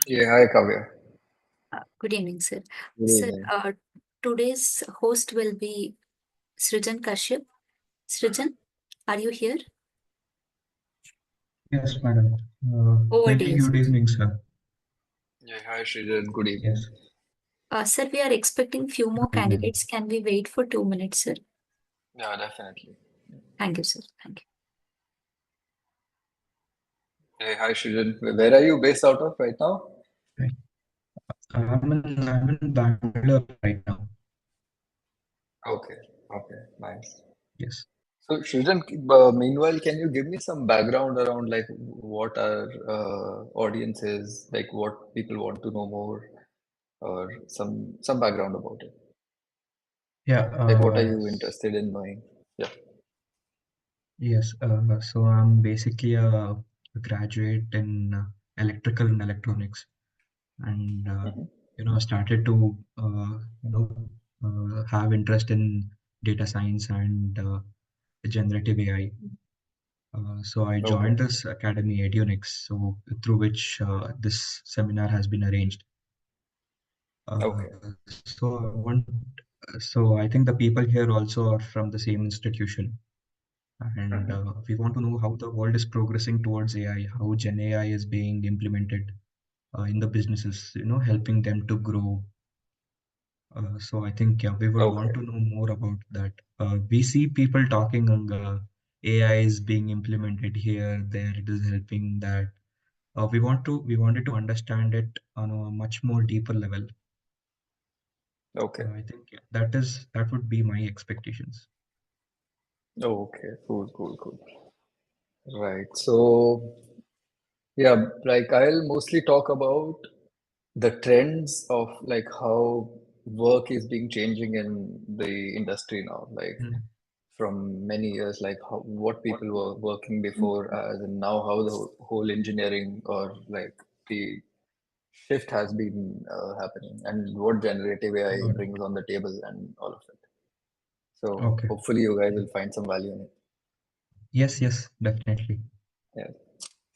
Yeah, hi Kavya. Good evening, sir. Good Sir, evening. today's host will be Srijan Kashyap. Srijan, are you here? Yes, madam. Over to Very you, good sir. evening, sir. Yeah, hi Shrijan. Good evening. Yes, Sir, we are expecting few more good evening. candidates. Can we wait for 2 minutes, sir? Yeah, definitely. Thank you, sir. Thank you. Hey, hi Shrijan. Where are you based out of right now? Right. I'm in Bangalore right now. Okay, okay, nice. Yes. So Shrijan, meanwhile, can you give me some background around like what our audience is, like what people want to know more, or some background about it? Yeah. Like what are you interested in knowing? Yeah. Yes. So I'm basically a graduate in electrical and electronics, and Hmm. started to have interest in data science and generative AI. So I Okay, joined this academy, Eduinx, so through which this seminar has been arranged. okay, So I think the people here also are from the same institution, and hmm, we want to know how the world is progressing towards AI, how Gen AI is being implemented in the businesses, helping them to grow. So I think yeah, we would want okay, to know more about that. We see people talking AI is being implemented here, there, it is helping that. We wanted to understand it on a much more deeper level. okay, I think yeah, that would be my expectations. okay. Cool, cool, cool. Right. So yeah, like I'll mostly talk about the trends of like how work is being changing in the industry now, like Mm. from many years, like how, what people were working before, as and now how the whole engineering or like the shift has been happening, and what generative AI Got it. brings on the table and all of it. So Okay. hopefully you guys Yeah. will find some value in it. Yes, yes, definitely. Yeah.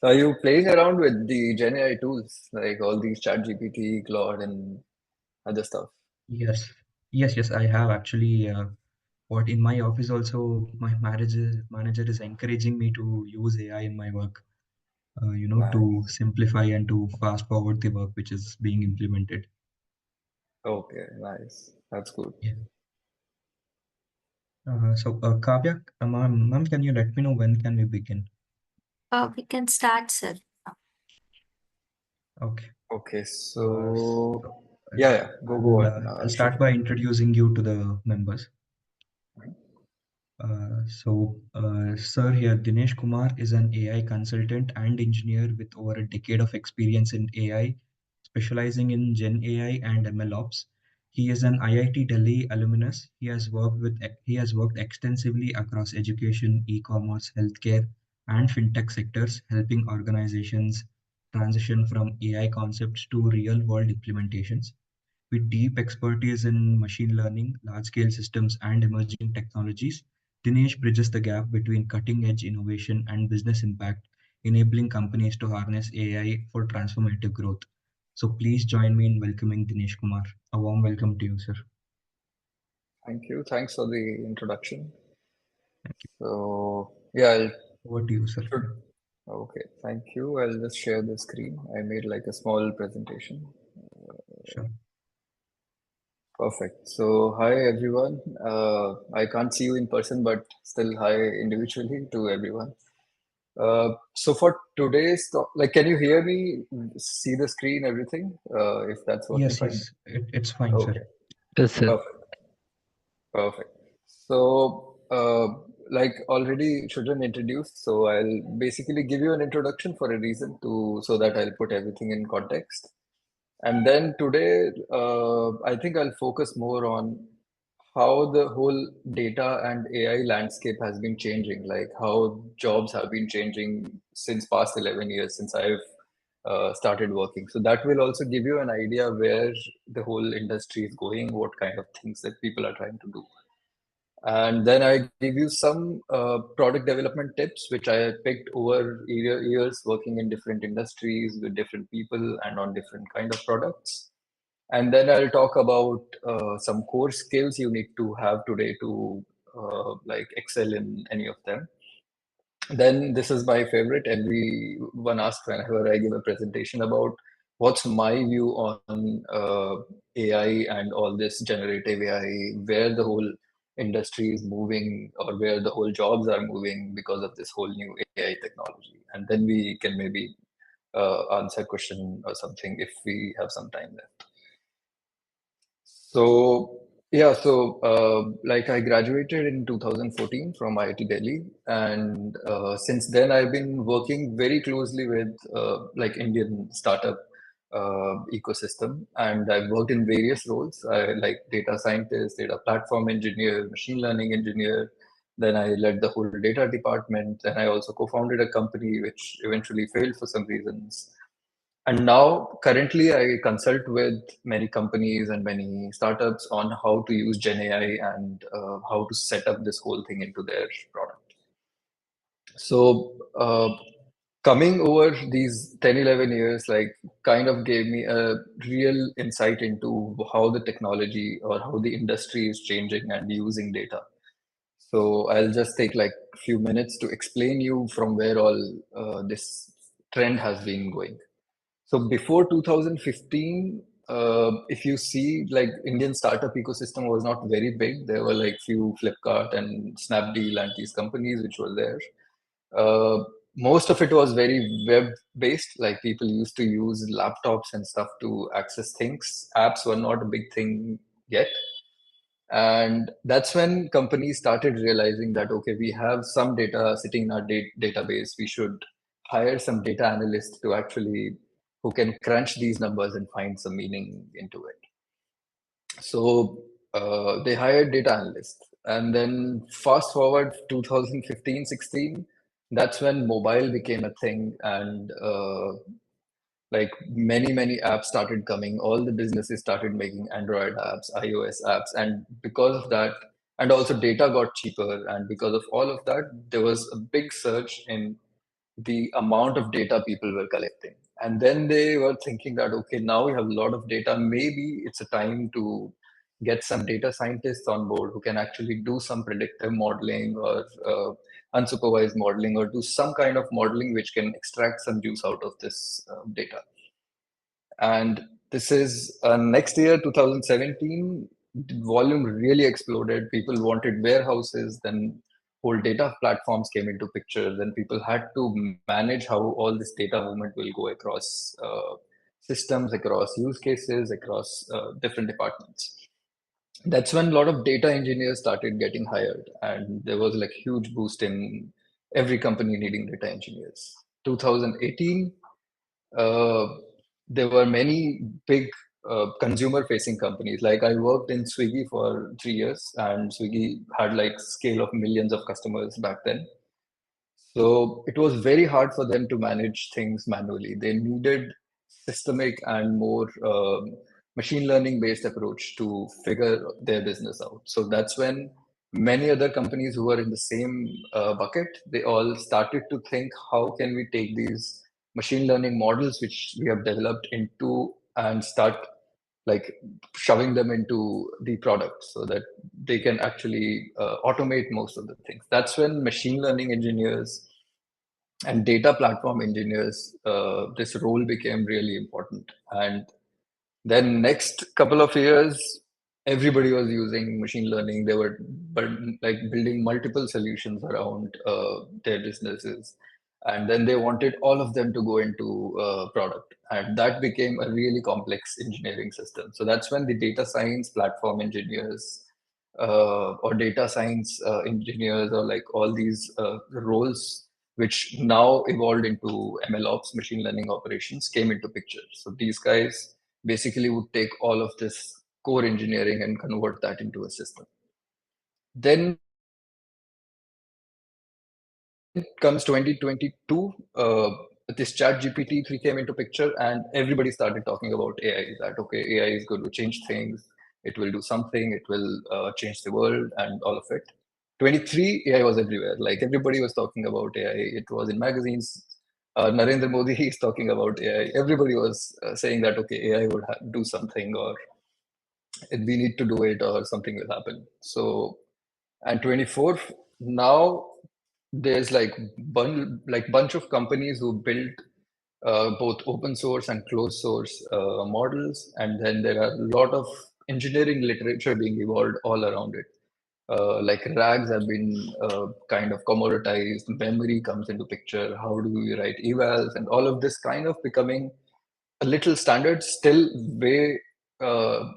So are you playing around with the Gen AI tools, like all these Chat GPT, Claude, and other stuff? Yes, yes, yes. I have actually. What in my office also, my manager is encouraging me to use AI in my work. To Nice. simplify and to fast forward the work which is being implemented. Okay, nice. That's good. Yeah. Kavya, ma'am, can you let me know when can we begin? We can start, sir. Okay. Okay, So so yeah, yeah, go on, I'll start Shrijan. by introducing you to the members. Sir, here Dinesh Kumar is an AI consultant and engineer with over a decade of experience in AI, specializing in Gen AI and MLOps. He is an IIT Delhi alumnus. He has worked extensively across education, e-commerce, healthcare, and fintech sectors, helping organizations transition from AI concepts to real-world implementations. With deep expertise in machine learning, large-scale systems, and emerging technologies, Dinesh bridges the gap between cutting-edge innovation and business impact, enabling companies to harness AI for transformative growth. So please join me in welcoming Dinesh Kumar. A warm welcome to you, sir. Thank you. Thanks for the introduction. Thank you. So yeah, I'll Over to you, sir. should okay. Thank you. I'll just share the screen. I made like a small presentation. Sure. Perfect. So hi everyone. I can't see you in person, but still hi individually to everyone. So for today's like, can you hear me? See the screen, everything? If that's working Yes, fine. yes, it's fine, sir. Okay. Yes, sir. Perfect. Perfect. So, like already Shudran introduced, so I'll basically give you an introduction for a reason to so that I'll put everything in context. And then today, I think I'll focus more on how the whole data and AI landscape has been changing, like how jobs have been changing since past 11 years since I've started working. So that will also give you an idea where the whole industry is going, what kind of things that people are trying to do. And then I give you some product development tips, which I picked over years working in different industries with different people and on different kind of products. And then I'll talk about some core skills you need to have today to like excel in any of them. Then this is my favorite. Everyone asks whenever I give a presentation about what's my view on AI and all this generative AI, where the whole industry is moving or where the whole jobs are moving because of this whole new AI technology. And then we can maybe answer a question or something if we have some time left. So yeah, so like I graduated in 2014 from IIT Delhi, and since then I've been working very closely with like Indian startup ecosystem, and I've worked in various roles. I like data scientist, data platform engineer, machine learning engineer. Then I led the whole data department. Then I also co-founded a company which eventually failed for some reasons. And now, currently, I consult with many companies and many startups on how to use Gen AI and how to set up this whole thing into their product. So, coming over these 10, 11 years, like kind of gave me a real insight into how the technology or how the industry is changing and using data. So, I'll just take like a few minutes to explain you from where all this trend has been going. So before 2015, if you see, like Indian startup ecosystem was not very big. There were like few Flipkart and Snapdeal and these companies which were there. Most of it was very web based. Like people used to use laptops and stuff to access things. Apps were not a big thing yet. And that's when companies started realizing that, okay, we have some data sitting in our database. We should hire some data analysts to actually who can crunch these numbers and find some meaning into it. So they hired data analysts. And then fast forward 2015-16, that's when mobile became a thing. And like many apps started coming, all the businesses started making Android apps, iOS apps, and because of that, and also data got cheaper, and because of all of that, there was a big surge in the amount of data people were collecting. And then they were thinking that, okay, now we have a lot of data, maybe it's a time to get some data scientists on board who can actually do some predictive modeling or unsupervised modeling or do some kind of modeling which can extract some juice out of this data. And this is next year, 2017, volume really exploded. People wanted warehouses, then whole data platforms came into picture. Then people had to manage how all this data movement will go across systems, across use cases, across different departments. That's when a lot of data engineers started getting hired, and there was like huge boost in every company needing data engineers. 2018, uh, there were many big consumer facing companies. Like I worked in Swiggy for 3 years, and Swiggy had like scale of millions of customers back then. So it was very hard for them to manage things manually. They needed systemic and more machine learning based approach to figure their business out. So that's when many other companies who were in the same bucket, they all started to think, how can we take these machine learning models which we have developed into and start like shoving them into the product so that they can actually automate most of the things. That's when machine learning engineers and data platform engineers, this role became really important. And then next couple of years, everybody was using machine learning. They were but like building multiple solutions around their businesses, and then they wanted all of them to go into product, and that became a really complex engineering system. So that's when the data science platform engineers or data science engineers or like all these roles which now evolved into MLOps, machine learning operations, came into picture. So these guys basically would take all of this core engineering and convert that into a system. Then comes 2022, this chat GPT-3 came into picture and everybody started talking about AI, that, okay, AI is going to change things. it will do something, it will change the world and all of it. 23, AI was everywhere. Like everybody was talking about AI. It was in magazines. Narendra Modi is talking about AI. Everybody was saying that, okay, AI would do something, or we need to do it, or something will happen. So, and 24, now there's like bunch of companies who built both open source and closed source models, and then there are a lot of engineering literature being evolved all around it. Like RAGs have been kind of commoditized, memory comes into picture, how do we write evals, and all of this kind of becoming a little standard, still way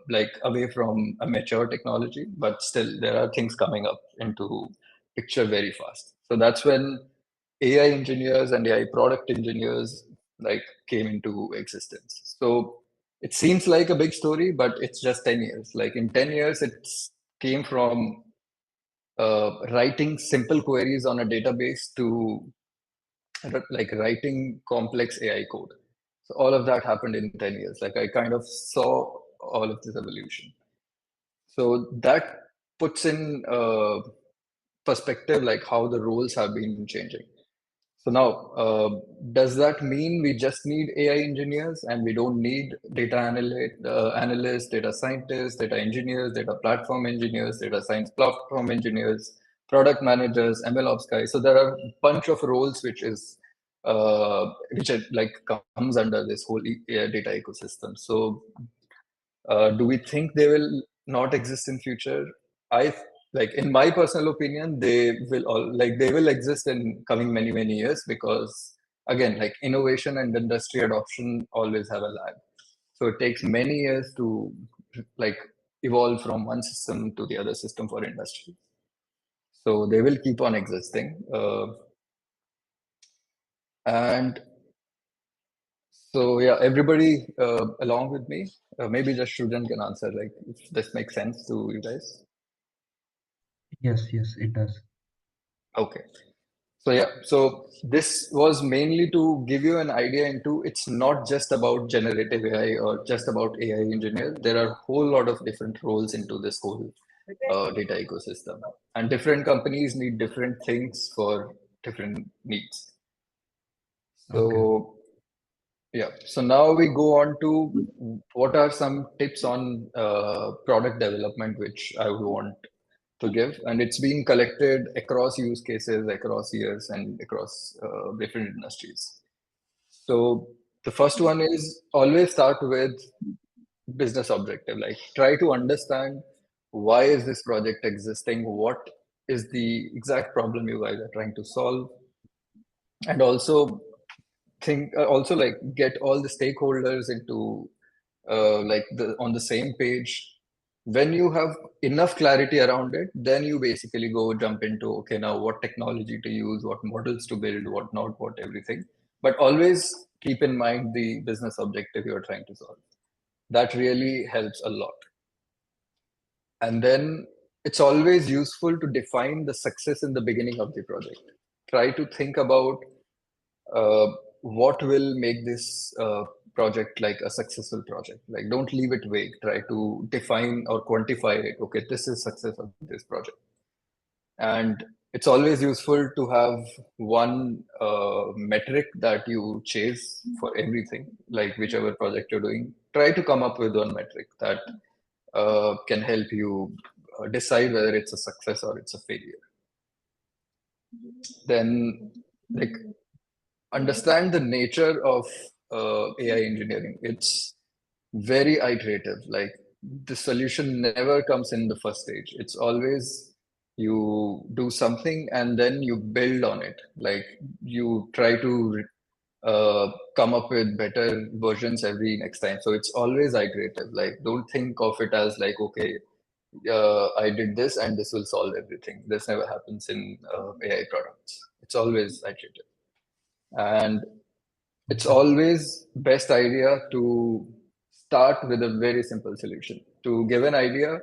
like away from a mature technology, but still there are things coming up into picture very fast. So that's when AI engineers and AI product engineers like came into existence. So it seems like a big story, but it's just 10 years. Like in 10 years, it's came from writing simple queries on a database to like writing complex AI code. So all of that happened in 10 years. Like I kind of saw all of this evolution. So that puts in perspective like how the roles have been changing. So now, does that mean we just need AI engineers and we don't need analysts, data scientists, data engineers, data platform engineers, data science platform engineers, product managers, MLOps guys? So there are a bunch of roles which are, like comes under this whole AI data ecosystem. So do we think they will not exist in future? I like, in my personal opinion, they will all like they will exist in coming many years, because again, like innovation and industry adoption always have a lag. So it takes many years to like evolve from one system to the other system for industry. So they will keep on existing. And so yeah, everybody along with me, maybe just Shujan can answer like if this makes sense to you guys. Yes, yes, it does. Okay. So yeah, so this was mainly to give you an idea into it's not just about generative AI or just about AI engineer. There are a whole lot of different roles into this whole data ecosystem, and different companies need different things for different needs. Okay. So yeah, so now we go on to what are some tips on product development, which I would want to give, and it's being collected across use cases, across years, and across different industries. So the first one is always start with business objective. Like try to understand why is this project existing, what is the exact problem you guys are trying to solve, and also think also like get all the stakeholders into like on the same page. When you have enough clarity around it, then you basically go jump into, okay, now what technology to use, what models to build, what not, what everything. But always keep in mind the business objective you're trying to solve. That really helps a lot. And then it's always useful to define the success in the beginning of the project. Try to think about uh, what will make this project like a successful project. Like don't leave it vague, try to define or quantify it. Okay, this is success of this project. And it's always useful to have one metric that you chase for everything, like whichever project you're doing. Try to come up with one metric that can help you decide whether it's a success or it's a failure. Then like understand the nature of AI engineering. It's very iterative. Like the solution never comes in the first stage. It's always you do something and then you build on it. Like you try to come up with better versions every next time. So it's always iterative. Like don't think of it as like, okay, I did this and this will solve everything. This never happens in AI products. It's always iterative. And it's Okay. always best idea to start with a very simple solution. To give an idea,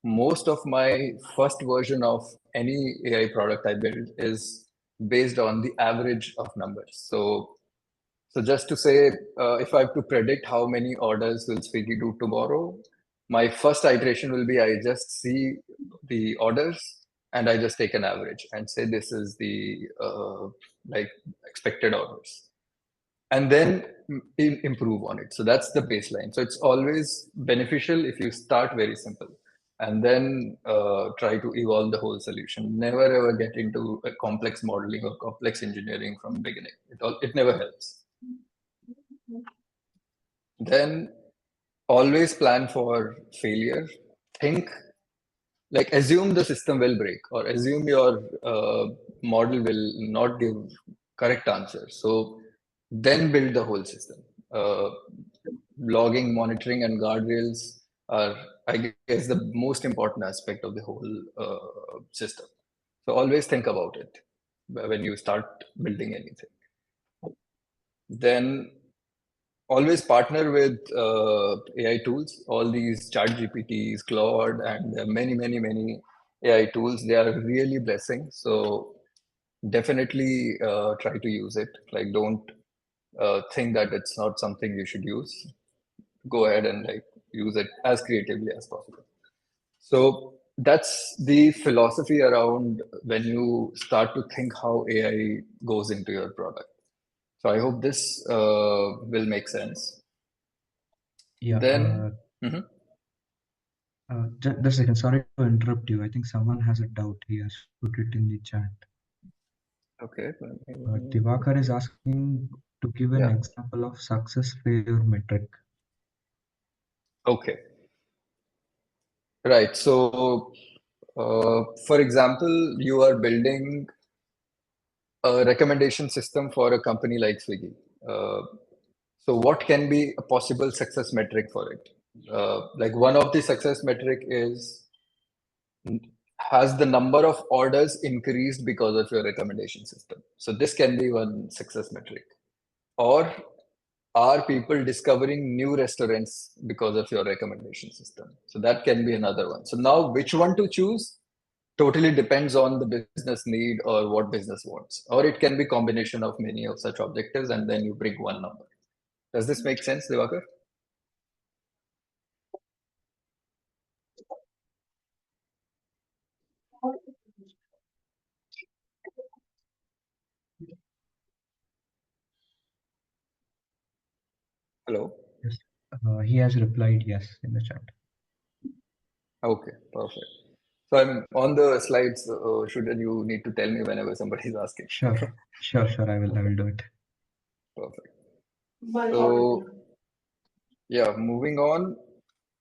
most of my first version of any AI product I build is based on the average of numbers. So just to say, if I have to predict how many orders will Swiggy do tomorrow, my first iteration will be I just see the orders and I just take an average and say this is the like expected orders, and then improve on it. So that's the baseline. So it's always beneficial if you start very simple and then try to evolve the whole solution. Never ever get into a complex modeling or complex engineering from the beginning. It never helps. Then always plan for failure. Think, like, assume the system will break or assume your model will not give correct answers. So then build the whole system. Uh, Logging, monitoring, and guardrails are, I guess, the most important aspect of the whole system. So always think about it when you start building anything. Then always partner with AI tools, all these chat GPTs, Claude, and many AI tools. They are really blessing. So definitely try to use it. Like, don't think that it's not something you should use. Go ahead and like use it as creatively as possible. So that's the philosophy around when you start to think how AI goes into your product. So I hope this will make sense. Yeah. Then, mhm. Just a second. Sorry to interrupt you. I think someone has a doubt. He has put it in the chat. Okay. Divakar is asking to give an Yeah. example of success failure metric. Okay. Right. So, for example, you are building a recommendation system for a company like Swiggy. Uh, so, what can be a possible success metric for it? Like one of the success metric is, has the number of orders increased because of your recommendation system? So this can be one success metric. Or are people discovering new restaurants because of your recommendation system? So that can be another one. So now which one to choose totally depends on the business need or what business wants. Or it can be combination of many of such objectives and then you bring one number. Does this make sense, Devakar? Hello? Yes. He has replied yes in the chat. Okay, perfect. So I'm on the slides. Should you need to tell me whenever somebody is asking? Sure. Sure. I will do it. Perfect. So yeah, moving on.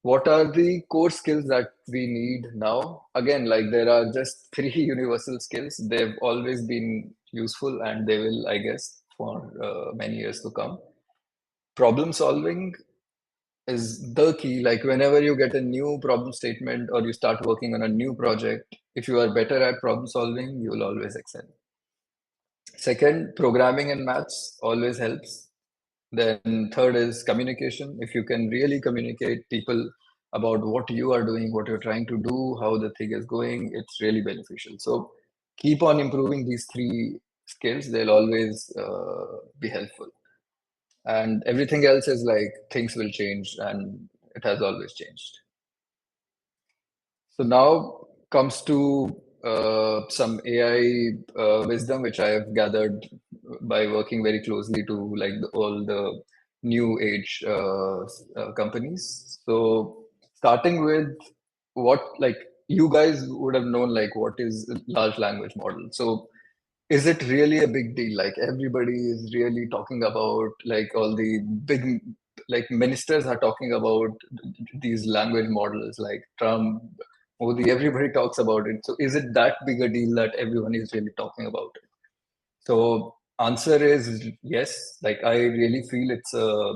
What are the core skills that we need now? Again, like there are just three universal skills. They've always been useful and they will, I guess, for many years to come. Problem solving is the key. Like whenever you get a new problem statement or you start working on a new project, if you are better at problem solving, you will always excel. Second, programming and maths always helps. Then third is communication. If you can really communicate people about what you are doing, what you're trying to do, how the thing is going, it's really beneficial. So keep on improving these three skills. They'll always be helpful. And everything else is like things will change and it has always changed. So now comes to some AI wisdom, which I have gathered by working very closely to like all the new age companies. So starting with what like you guys would have known like what is a large language model. So is it really a big deal? Like everybody is really talking about like all the big like ministers are talking about these language models like Trump, Modi, everybody talks about it. So is it that big a deal that everyone is really talking about it? So answer is yes. Like I really feel it's a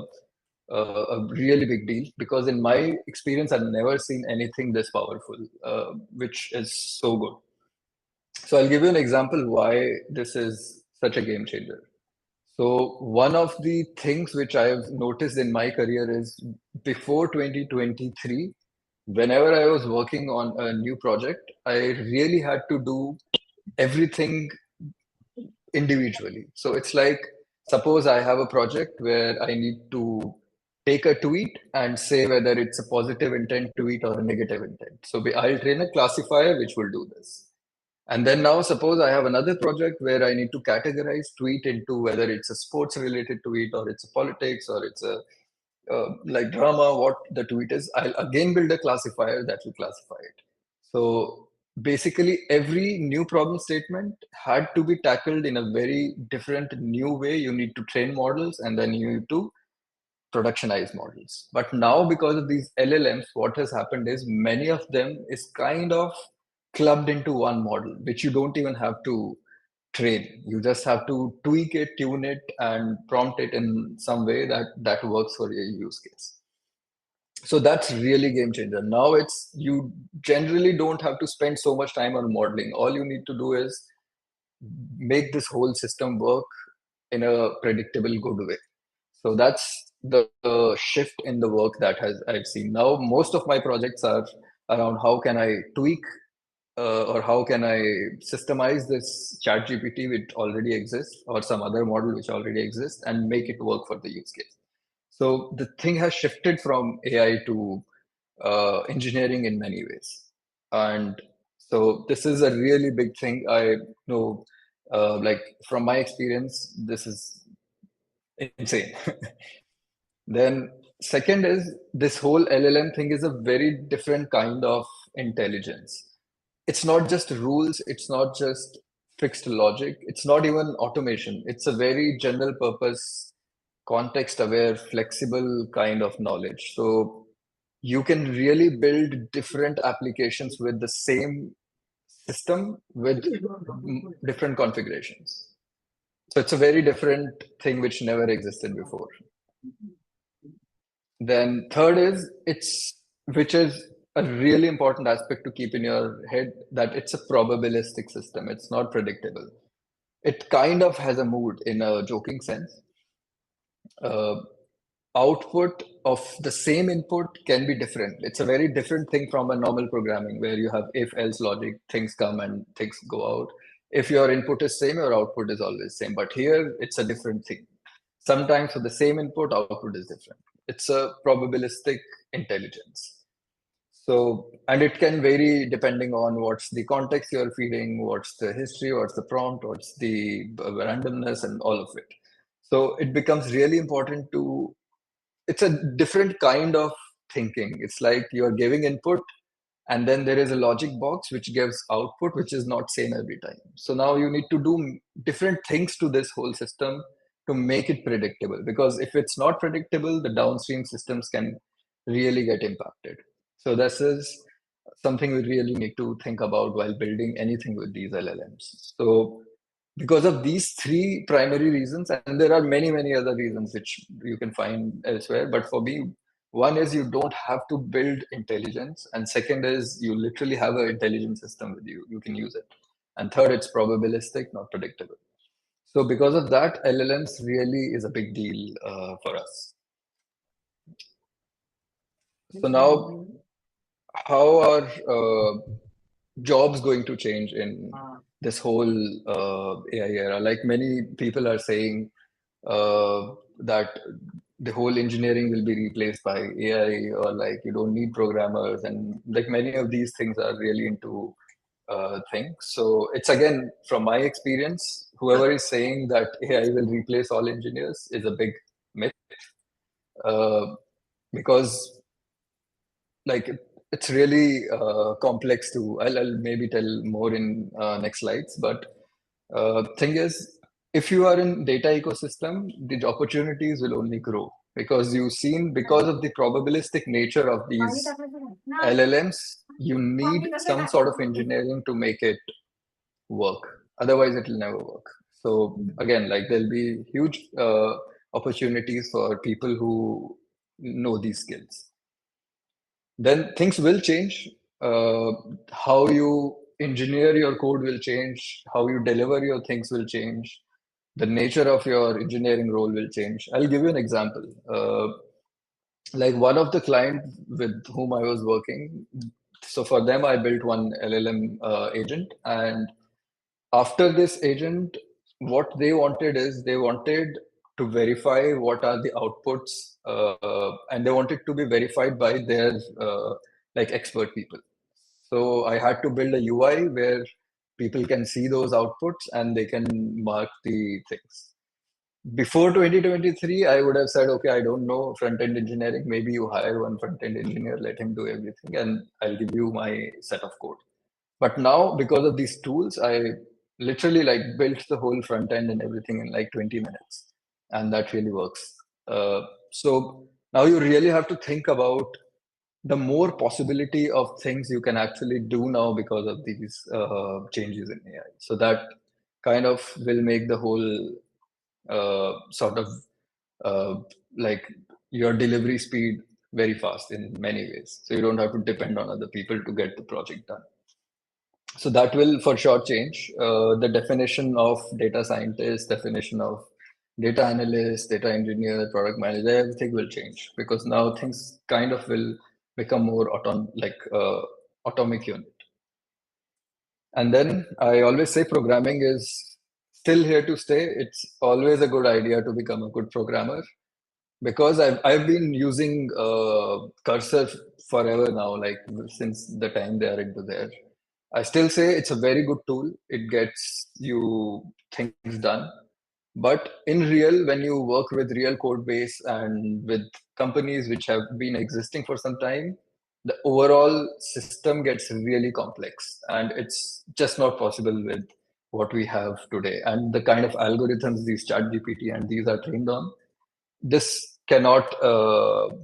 really big deal because in my experience, I've never seen anything this powerful, which is so good. So I'll give you an example why this is such a game changer. So one of the things which I've noticed in my career is before 2023, whenever I was working on a new project, I really had to do everything individually. So it's like, suppose I have a project where I need to take a tweet and say whether it's a positive intent tweet or a negative intent. So I'll train a classifier which will do this. And then now suppose I have another project where I need to categorize tweet into whether it's a sports related tweet or it's a politics or it's a like drama, what the tweet is. I'll again build a classifier that will classify it. So basically every new problem statement had to be tackled in a very different new way. You need to train models and then you need to productionize models. But now because of these LLMs, what has happened is many of them is kind of clubbed into one model, which you don't even have to train. You just have to tweak it, tune it, and prompt it in some way that works for your use case. So that's really game changer. Now it's you generally don't have to spend so much time on modeling. All you need to do is make this whole system work in a predictable good way. So that's the shift in the work that has I've seen. Now most of my projects are around how can I tweak or how can I systemize this chat GPT which already exists or some other model which already exists and make it work for the use case. So the thing has shifted from AI to engineering in many ways. And so this is a really big thing. I know, like from my experience, this is insane. Then second is this whole LLM thing is a very different kind of intelligence. It's not just rules, it's not just fixed logic, it's not even automation. It's a very general purpose, context aware, flexible kind of knowledge. So you can really build different applications with the same system with different configurations. So it's a very different thing which never existed before. Then third is which is a really important aspect to keep in your head that it's a probabilistic system. It's not predictable. It kind of has a mood in a joking sense. Uh, Output of the same input can be different. It's a very different thing from a normal programming where you have if else logic, things come and things go out. If your input is same, your output is always same. But here it's a different thing. Sometimes for the same input, output is different. It's a probabilistic intelligence. So, and it can vary depending on what's the context you're feeding, what's the history, what's the prompt, what's the randomness, and all of it. So it becomes really important to, it's a different kind of thinking. It's like you're giving input and then there is a logic box which gives output which is not same every time. So now you need to do different things to this whole system to make it predictable, because if it's not predictable, the downstream systems can really get impacted. So this is something we really need to think about while building anything with these LLMs. So because of these three primary reasons, and there are many other reasons which you can find elsewhere, but for me, one is you don't have to build intelligence, and second is you literally have an intelligent system with you can use it, and third, it's probabilistic, not predictable. So because of that, LLMs really is a big deal for us. So now how are jobs going to change in this whole AI era? Like many people are saying that the whole engineering will be replaced by AI, or like you don't need programmers, and like many of these things are really into things. So it's again from my experience, whoever is saying that AI will replace all engineers is a big myth, uh, because like it's really complex to. I'll maybe tell more in next slides, but thing is, if you are in data ecosystem, the opportunities will only grow because you've seen, because of the probabilistic nature of these LLMs, you need some sort of engineering to make it work. Otherwise, it will never work. So again, like there'll be huge opportunities for people who know these skills. Then things will change. How you engineer your code will change. How you deliver your things will change. The nature of your engineering role will change. I'll give you an example. Like one of the clients with whom I was working, so for them, I built one LLM agent. And after this agent, what they wanted is they wanted to verify what are the outputs, and they want it to be verified by their like expert people. So I had to build a UI where people can see those outputs and they can mark the things. Before 2023, I would have said, okay, I don't know front-end engineering. Maybe you hire one front-end engineer, let him do everything, and I'll give you my set of code. But now, because of these tools, I literally like built the whole front end and everything in like 20 minutes, and that really works. So now you really have to think about the more possibility of things you can actually do now because of these changes in AI. So that kind of will make the whole sort of uh, like your delivery speed very fast in many ways. So you don't have to depend on other people to get the project done. So that will for sure change. The definition of data scientist, definition of data analyst, data engineer, product manager, everything will change because now things kind of will become more atomic unit. And then I always say programming is still here to stay. It's always a good idea to become a good programmer because I've been using Cursor forever now, like since the time they are into there. I still say it's a very good tool. It gets you things done. But in real, when you work with real code base and with companies which have been existing for some time, the overall system gets really complex and it's just not possible with what we have today. And the kind of algorithms these chat GPT and these are trained on, this cannot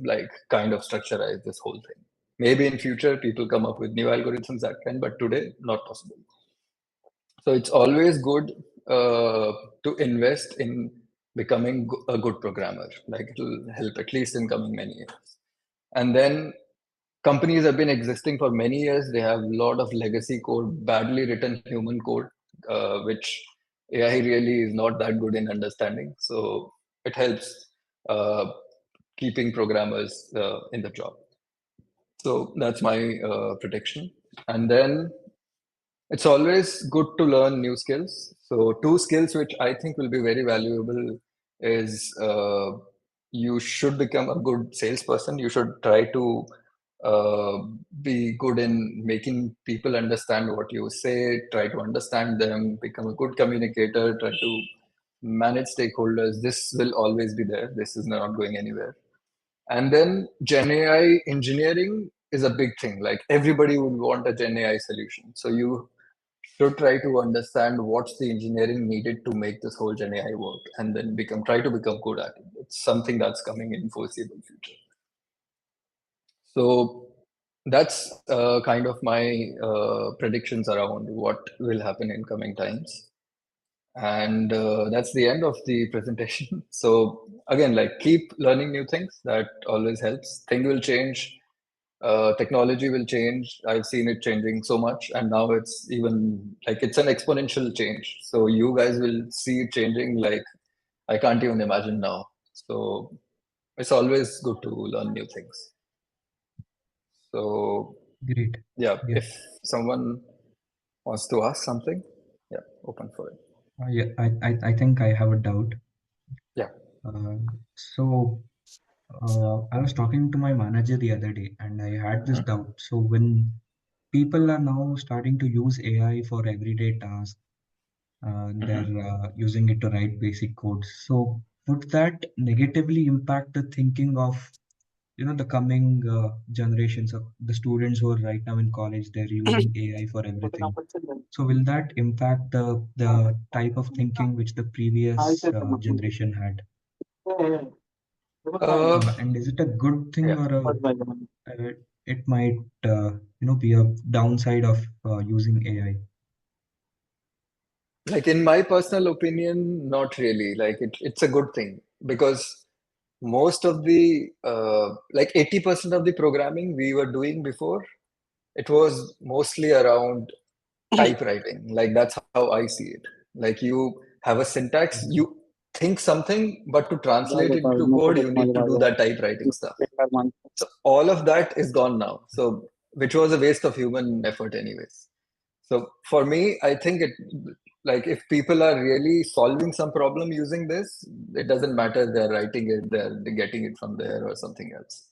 like kind of structureize this whole thing. Maybe in future people come up with new algorithms that can, but today not possible. So it's always good to invest in becoming a good programmer. Like it'll help at least in coming many years. And then companies have been existing for many years. They have a lot of legacy code, badly written human code, which AI really is not that good in understanding. So it helps uh, keeping programmers in the job. So that's my prediction. And then it's always good to learn new skills. So two skills which I think will be very valuable is you should become a good salesperson. You should try to uh, be good in making people understand what you say, try to understand them, become a good communicator, try to manage stakeholders. This will always be there. This is not going anywhere. And then Gen AI engineering is a big thing. Like everybody would want a Gen AI solution. So you should try to understand what's the engineering needed to make this whole Gen AI work and then try to become good at it. It's something that's coming in foreseeable future. So that's kind of my predictions around what will happen in coming times. And that's the end of the presentation. So again, like keep learning new things. That always helps. Things will change. Technology will change. I've seen it changing so much, and now it's even like it's an exponential change. So you guys will see it changing like I can't even imagine now. So it's always good to learn new things. So Great. yeah, Yeah. if someone wants to ask something, yeah, open for it. Yeah, I think I have a doubt. Yeah. So I was talking to my manager the other day and I had this Mhm. doubt. So when people are now starting to use AI for everyday tasks, Mhm. they're using it to write basic codes. So would that negatively impact the thinking of, the coming generations of the students who are right now in college? They're using AI for everything. So will that impact the type of thinking which the previous generation had? Uh, And is it a good thing yeah. or it might be a downside of using AI? Like in my personal opinion, not really. Like it's a good thing because most of the like 80% of the programming we were doing before, it was mostly around typewriting. Like that's how I see it. Like you have a syntax, Okay. you think something, but to translate it into code, you need to do that typewriting stuff. So all of that is gone now. So which was a waste of human effort anyways. So for me, I think like if people are really solving some problem using this, it doesn't matter they're writing it, they're getting it from there or something else.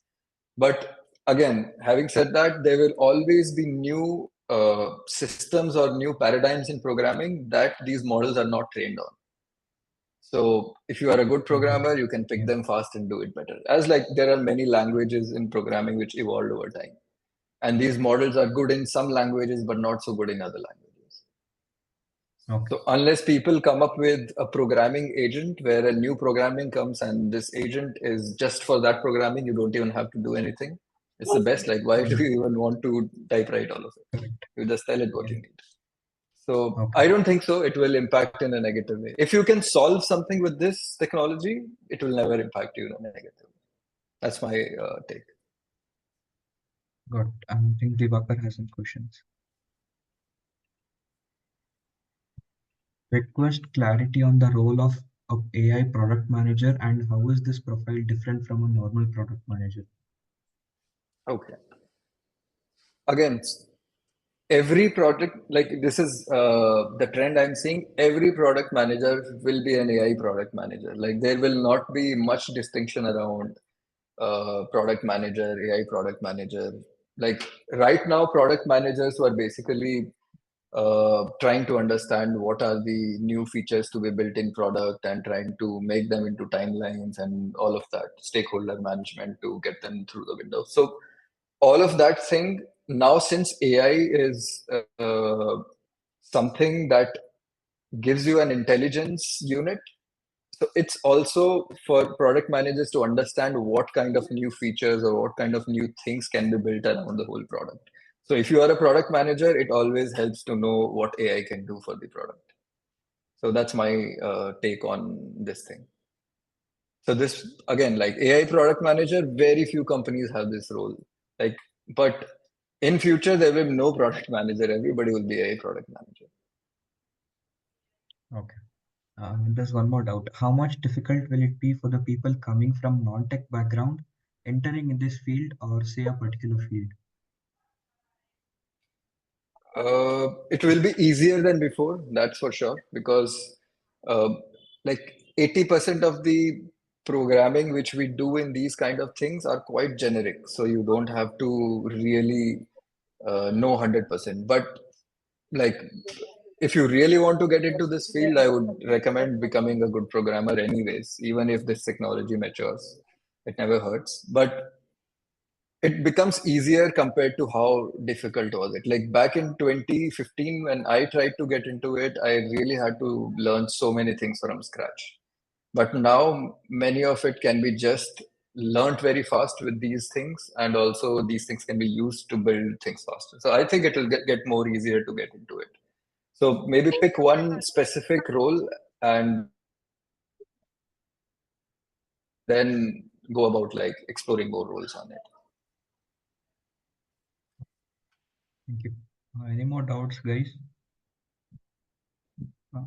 But again, having said that, there will always be new systems or new paradigms in programming that these models are not trained on. So if you are a good programmer, you can pick Yeah. them fast and do it better. As like there are many languages in programming which evolved over time. And these models are good in some languages, but not so good in other languages. Okay. So unless people come up with a programming agent where a new programming comes and this agent is just for that programming, you don't even have to do anything. It's the best. Like, why do you even want to typewrite all of it? Correct. You just tell it what Yeah. you need. So Okay. I don't think so. It will impact in a negative way. If you can solve something with this technology, it will never impact you in a negative way. That's my take. Got. I think Divakar has some questions. Request clarity on the role of a AI product manager and how is this profile different from a normal product manager? Okay. Again, every project, like this is the trend I'm seeing, every product manager will be an AI product manager. Like there will not be much distinction around product manager, AI product manager. Like right now, product managers were basically trying to understand what are the new features to be built in product and trying to make them into timelines and all of that stakeholder management to get them through the window. So all of that thing now, since AI is something that gives you an intelligence unit, so it's also for product managers to understand what kind of new features or what kind of new things can be built around the whole product. So if you are a product manager, it always helps to know what AI can do for the product. So that's my take on this thing. So this again, like AI product manager, very few companies have this role. Like, but in future there will be no product manager. Everybody will be AI product manager. Okay. There's one more doubt. How much difficult will it be for the people coming from non-tech background entering in this field or say a particular field? It will be easier than before, that's for sure, because uh, like 80% of the programming which we do in these kind of things are quite generic. So you don't have to really know 100%. But like if you really want to get into this field, I would recommend becoming a good programmer anyways, even if this technology matures. It never hurts. But it becomes easier compared to how difficult was it. Like back in 2015, when I tried to get into it, I really had to learn so many things from scratch. But now many of it can be just learned very fast with these things, and also these things can be used to build things faster. So I think it will get more easier to get into it. So maybe pick one specific role and then go about like exploring more roles on it. Thank you. Any more doubts, guys? Uh,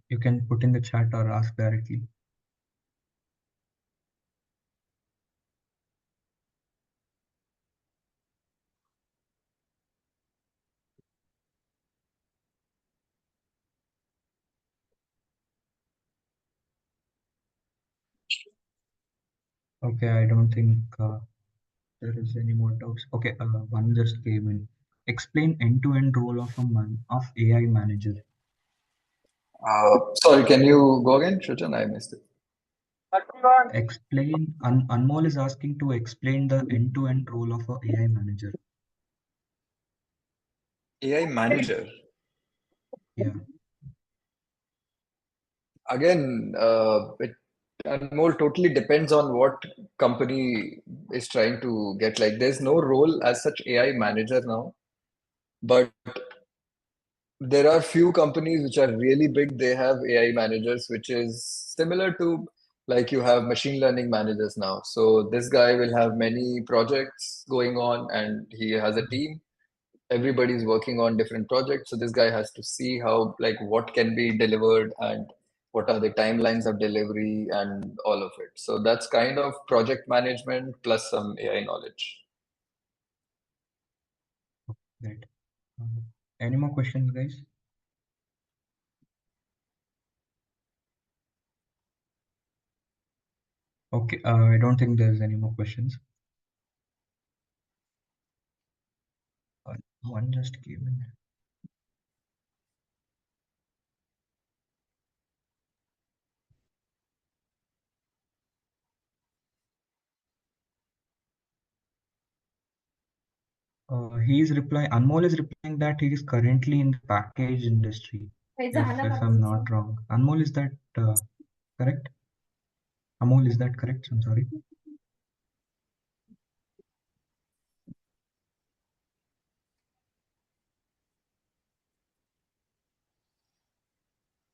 you can put in the chat or ask directly. Okay, I don't think there is any more doubts. Okay, one just came in. Explain end-to-end role of a man of AI manager. Sorry, can you go again, Shrujan? I missed it. Explain. Anmol is asking to explain the end-to-end role of a AI manager. AI manager. Yeah. Again, it and more totally depends on what company is trying to get. Like, there's no role as such AI manager now, but there are few companies which are really big. They have AI managers, which is similar to like you have machine learning managers now. So this guy will have many projects going on, and he has a team. Everybody's working on different projects, so this guy has to see how like what can be delivered and what are the timelines of delivery and all of it. So that's kind of project management plus some AI knowledge. Great. Uh, any more questions, guys? Okay, I don't think there's any more questions. One just came in. Anmol is replying that he is currently in the package industry, if I'm not wrong. Anmol, is that correct? Amol, is that correct? I'm sorry.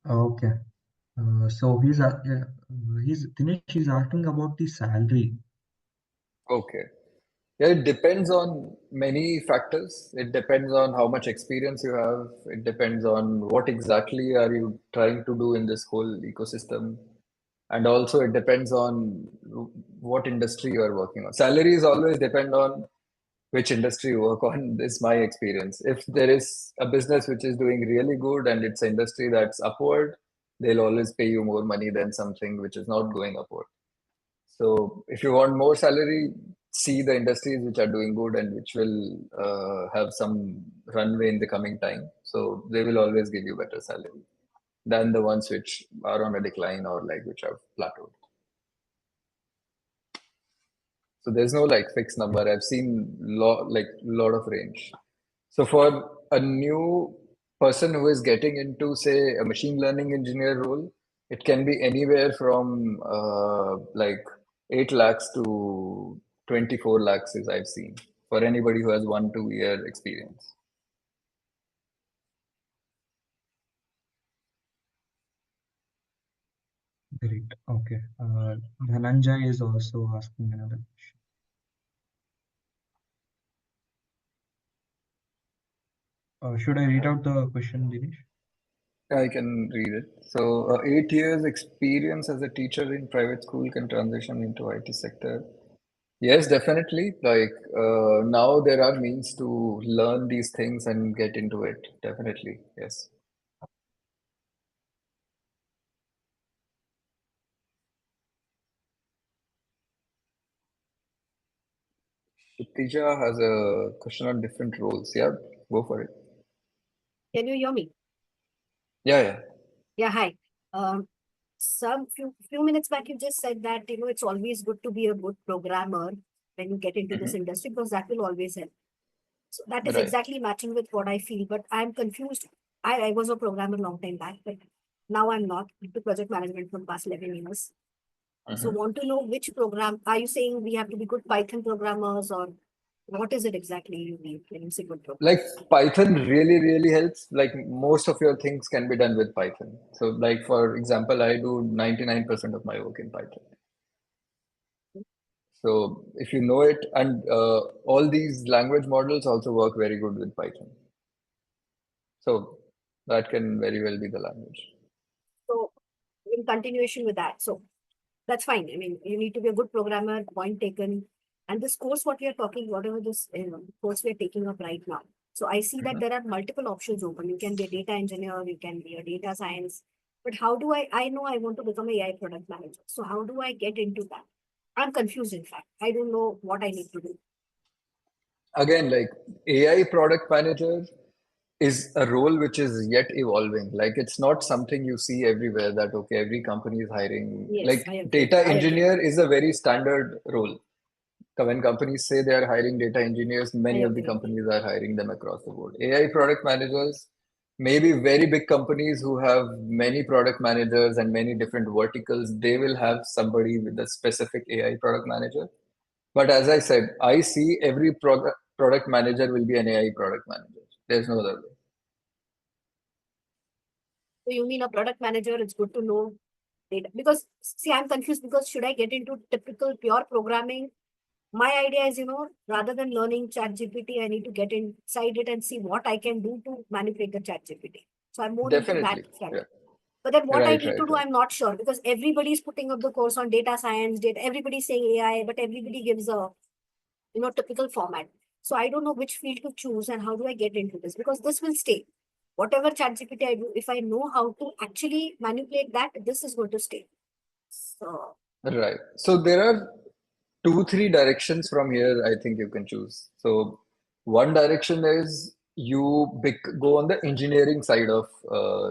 Okay. So he's Dinesh. He's asking about the salary. Okay. Yeah, it depends on many factors. It depends on how much experience you have. It depends on what exactly are you trying to do in this whole ecosystem. And also it depends on what industry you are working on. Salaries always depend on which industry you work on, is my experience. If there is a business which is doing really good and it's an industry that's upward, they'll always pay you more money than something which is not going upward. So if you want more salary, see the industries which are doing good and which will have some runway in the coming time. So they will always give you better salary than the ones which are on a decline or like which have plateaued. So there's no like fixed number. I've seen lot of range. So for a new person who is getting into say a machine learning engineer role, it can be anywhere from like 8 lakhs to 24 lakhs is I've seen for anybody who has 1-2 year experience. Great. Okay. Dhananjay is also asking another question. Should I read out the question, Dinesh? I can read it. So, 8 years experience as a teacher in private school can transition into IT sector. Yes, definitely. Like now there are means to learn these things and get into it. Definitely. Yes. Shitija has a question on different roles. Yeah, go for it. Can you hear me? Yeah, yeah. Yeah, hi. Some few minutes back, you just said that it's always good to be a good programmer when you get into this Hmm. industry because that will always help. So that is Right. exactly matching with what I feel, but I'm confused. I was a programmer long time back, but now I'm not into project management for the past 11 years. So Hmm. want to know which program are you saying we have to be good Python programmers or what is it exactly you need when you say good programmer? Like Python really, really helps. Like most of your things can be done with Python. So, like for example, I do 99% of my work in Python. So if you know it, and all these language models also work very good with Python. So that can very well be the language. So in continuation with that, so that's fine. I mean, you need to be a good programmer, point taken. And this course, what we are talking, whatever this course we are taking up right now. So I see that Mhm. there are multiple options open. You can be a data engineer, you can be a data science. But how do I know I want to become a AI product manager. So how do I get into that? I'm confused, in fact. I don't know what I need to do. Again, like AI product manager is a role which is yet evolving. Like it's not something you see everywhere that okay, every company is hiring. Yes, Like I agree. data I agree. engineer is a very standard role. So when companies say they are hiring data engineers, I many of the agree. companies are hiring them across the board. AI product managers, maybe very big companies who have many product managers and many different verticals, they will have somebody with a specific AI product manager. But as I said, I see every product manager will be an AI product manager. There's no other way. So you mean a product manager, it's good to know data. Because see, I'm confused because should I get into typical pure programming? My idea is, rather than learning chat GPT, I need to get inside it and see what I can do to manipulate the chat GPT. So I'm more into that Definitely. front. Yeah. But then what I Right, need right, to do, right. I'm not sure because everybody's putting up the course on data science, data, everybody's saying AI, but everybody gives a, typical format. So I don't know which field to choose and how do I get into this because this will stay. Whatever chat GPT I do, if I know how to actually manipulate that, this is going to stay. So Right. So there are two, three directions from here I think you can choose. So one direction is go on the engineering side of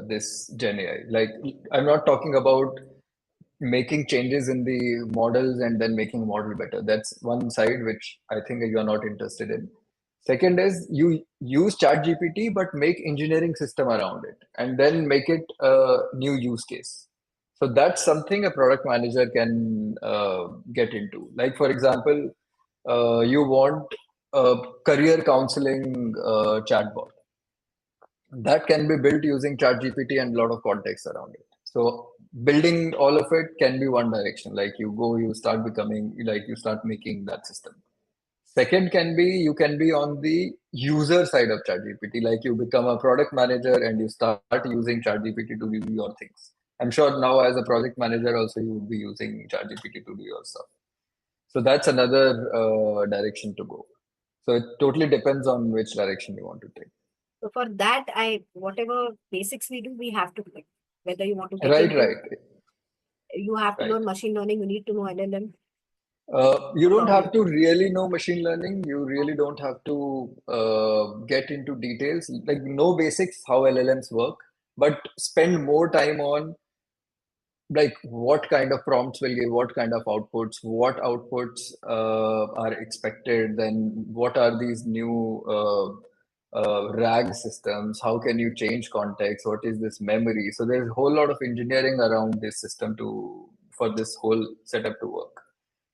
this Gen AI. Like I'm not talking about making changes in the models and then making model better. That's one side which I think you're not interested in. Second is you use ChatGPT but make engineering system around it and then make it a new use case. So that's something a product manager can get into. Like for example, you want a career counseling chatbot that can be built using ChatGPT and a lot of context around it. So building all of it can be one direction. Like you start becoming like you start making that system. Second can be you can be on the user side of ChatGPT, like you become a product manager and you start using ChatGPT to do your things. I'm sure now as a project manager also you would be using ChatGPT to do your stuff. So that's another direction to go. So it totally depends on which direction you want to take. So for that, whatever basics we do, we have to do it. Whether you want to get Right, into, right, you have to right. learn machine learning, you need to know LLM. You don't Probably. have to really know machine learning. You really don't have to get into details. Like know basics how LLMs work, but spend more time on like what kind of prompts will give what kind of outputs, what outputs are expected, then what are these new RAG systems, how can you change context, what is this memory. So there's a whole lot of engineering around this system to for this whole setup to work.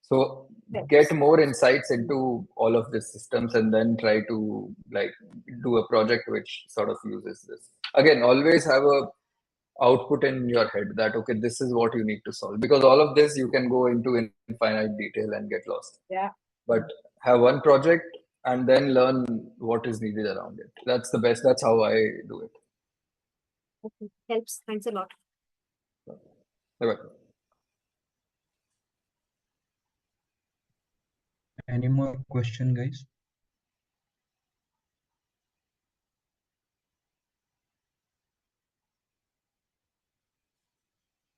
So get Yes. more insights into all of these systems and then try to like do a project which sort of uses this. Again, always have a output in your head that okay, this is what you need to solve, because all of this you can go into infinite detail and get lost. Yeah. But have one project and then learn what is needed around it. That's the best. That's how I do it. Okay. Helps. Thanks a lot. Okay. Any more question, guys?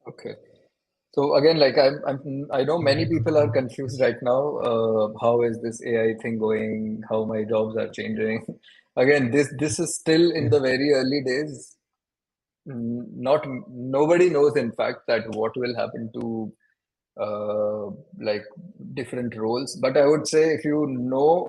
Okay. So again, like I know many people are confused right now. How is this AI thing going? How my jobs are changing? Again, this is still in Yes. the very early days. Not nobody knows, in fact, that what will happen to like different roles. But I would say if you know,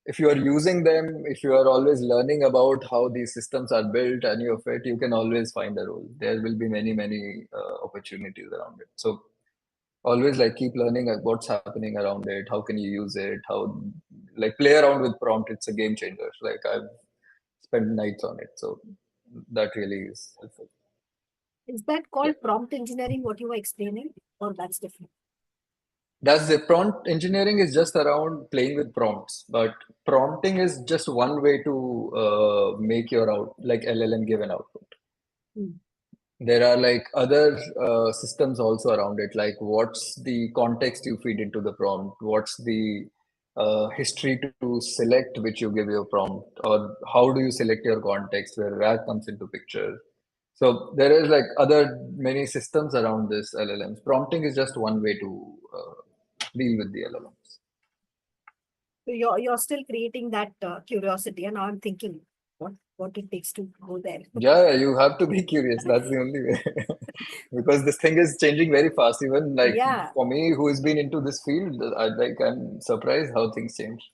if you are using them, if you are always learning about how these systems are built, any of it, you can always find a role. There will be many opportunities around it. So always like keep learning what's happening around it. How can you use it? How like play around with prompt. It's a game changer. Like I've spent nights on it. So that really is helpful. Is that Yeah. called prompt engineering, what you were explaining? Or that's different? That's the prompt engineering is just around playing with prompts, but prompting is just one way to make your out like LLM give an output. Hmm. There are like other systems also around it, like what's the context you feed into the prompt, what's the history to select which you give your prompt, or how do you select your context where RAG comes into picture. So there is like other many systems around this LLMs. Prompting is just one way to deal with the LLMs. So you're still creating that curiosity, and now I'm thinking what it takes to go there. Yeah, you have to be curious. That's the only way. Because this thing is changing very fast. Even like Yeah. for me, who has been into this field, I'm surprised how things change.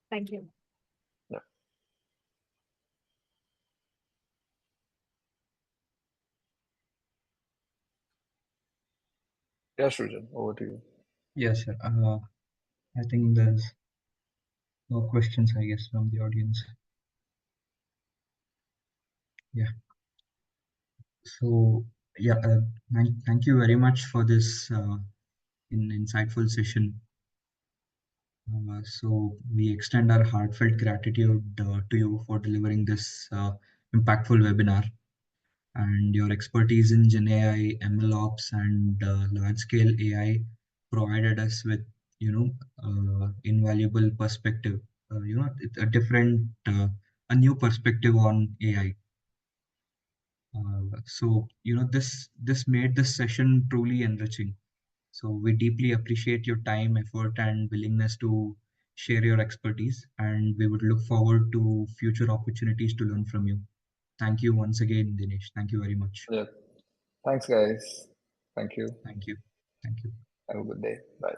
Thank you. Yeah, yeah, Srujan, over to you. Yes, sir. I think there's no questions, I guess, from the audience. Yeah. So, yeah, thank you very much for this insightful session. So we extend our heartfelt gratitude to you for delivering this impactful webinar, and your expertise in Gen AI, MLOps, and large-scale AI provided us with, invaluable perspective. A different, a new perspective on AI. So, this made this session truly enriching. So we deeply appreciate your time, effort, and willingness to share your expertise, and we would look forward to future opportunities to learn from you. Thank you once again, Dinesh. Thank you very much. Yeah. Thanks, guys. Thank you. Thank you. Thank you. Have a good day. Bye.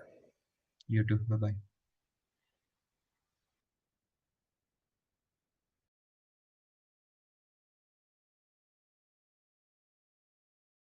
You too. Bye bye.